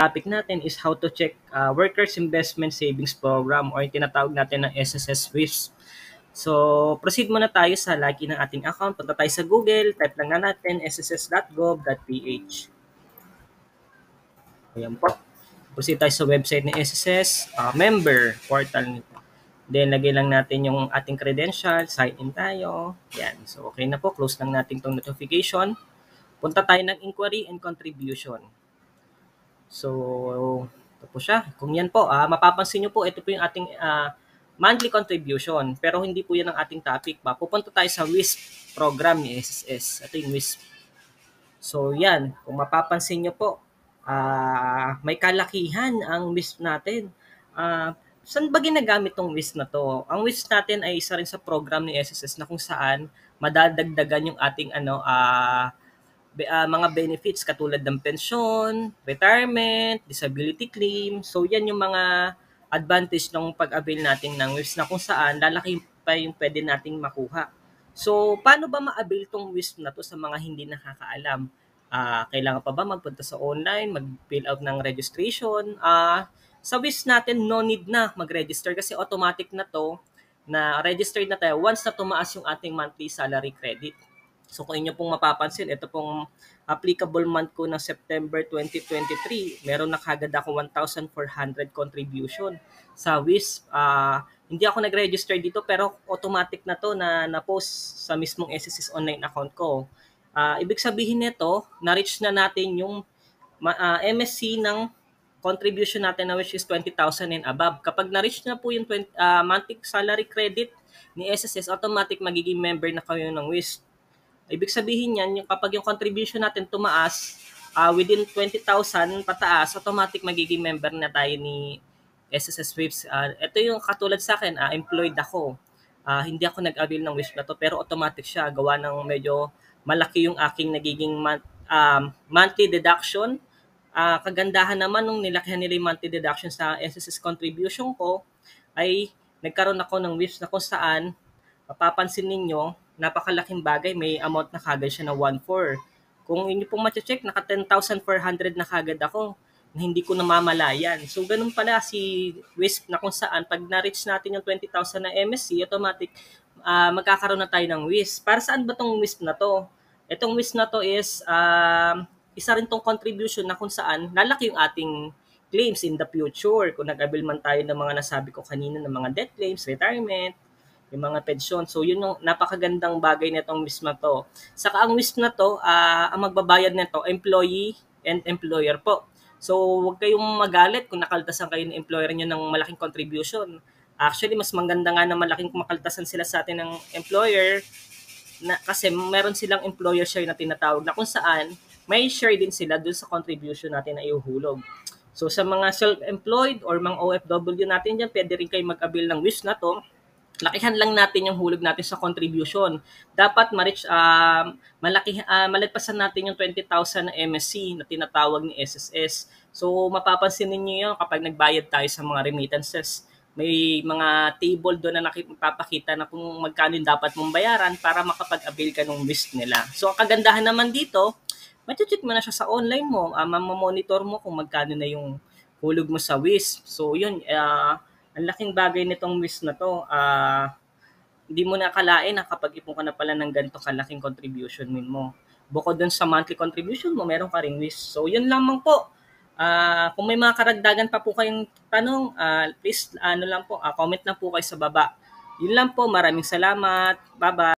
topic natin is how to check Workers Investment Savings Program or yung tinatawag natin ng SSS WISP. So, proceed muna tayo sa login ng ating account. Punta tayo sa Google, type lang na natin sss.gov.ph. Ayan po. Proceed tayo sa website ng SSS, member portal nito. Then, lagay lang natin yung ating credential, sign in tayo. Yan. So, okay na po. Close lang natin itong notification. Punta tayo ng inquiry and contribution. So, ito po siya. Kung yan po, mapapansin nyo po, ito po yung ating monthly contribution. Pero hindi po yan ang ating topic. Pupunta tayo sa WISP program ni SSS. Ito yung WISP. So, yan. Kung mapapansin nyo po, may kalakihan ang WISP natin. Saan ba ginagamit tong WISP na to? Ang WISP natin ay isa rin sa program ni SSS na kung saan madadagdagan yung ating mga benefits katulad ng pensyon, retirement, disability claim. So yan yung mga advantage ng pag-avail natin ng WISP na kung saan lalaki pa yung pwede nating makuha. So paano ba ma-avail tong WISP na to sa mga hindi nakakaalam? Kailangan pa ba magpunta sa online, mag-fill out ng registration? Sa WISP natin, no need na mag-register kasi automatic na to na registered na tayo once na tumaas yung ating monthly salary credit. So kung inyo pong mapapansin, ito pong applicable month ko ng September 2023, meron na kagad ako 1,400 contribution sa WISP. Hindi ako nag-register dito pero automatic na to na na-post sa mismong SSS online account ko. Ibig sabihin nito, na-reach na natin yung MSC ng contribution natin na which is 20,000 and above. Kapag na-reach na po yung monthly salary credit ni SSS, automatic magiging member na kayo ng WISP. Ibig sabihin yan, yung kapag yung contribution natin tumaas, within 20,000 pataas, automatic magiging member na tayo ni SSS WISP. Ito yung katulad sa akin, employed ako. Hindi ako nag-avail ng WISP na to, pero automatic siya. Gawa ng medyo malaki yung aking nagiging monthly deduction. Kagandahan naman nung nilakihan nila yung monthly deduction sa SSS contribution ko, ay nagkaroon ako ng WISP na kung saan, mapapansin ninyo, napakalaking bagay, may amount na kagad siya na 1,400. Kung inyo pong ma-check, naka 10,400 na kagad ako na hindi ko namamalayan. So, ganun pala si WISP na kung saan pag na-reach natin yung 20,000 na MSC, automatic magkakaroon na tayo ng WISP. Para saan ba tong WISP na to? Itong WISP na to is isa rin tong contribution na kung saan lalaki yung ating claims in the future. Kung nag-avail man tayo ng mga nasabi ko kanina ng mga death claims, retirement, yung mga pensyon. So, yun yung napakagandang bagay nitong WISP na to. Saka ang WISP na to, ang magbabayad nito, employee and employer po. So, huwag kayong magalit kung nakaltasan kayo ng employer nyo ng malaking contribution. Actually, mas maganda nga na malaking makaltasan sila sa atin ng employer kasi meron silang employer share na tinatawag na kung saan may share din sila dun sa contribution natin na ihuhulog. So, sa mga self-employed or mga OFW natin dyan, pwede rin kayo mag-avail ng WISP na to. Lakihan lang natin yung hulog natin sa contribution. Dapat ma-reach, malagpasan natin yung 20,000 na MSC na tinatawag ni SSS. So, mapapansin ninyo yun kapag nagbayad tayo sa mga remittances. May mga table doon na nakipapakita na kung magkano yung dapat mong bayaran para makapag-avail ka ng WISP nila. So, ang kagandahan naman dito, ma-check mo na siya sa online mo, mamonitor mo kung magkano na yung hulog mo sa WISP. So, yun, ang laking bagay nitong WISP na to. Hindi mo nakalain na kapag ipon ka na pala ng ganito kalaking contribution mo. Bukod dun sa monthly contribution mo, meron ka ring WISP. So, yun lamang po. Kung may mga karagdagan pa po kayong tanong, please, comment lang po kayo sa baba. Yun lang po. Maraming salamat. Bye-bye.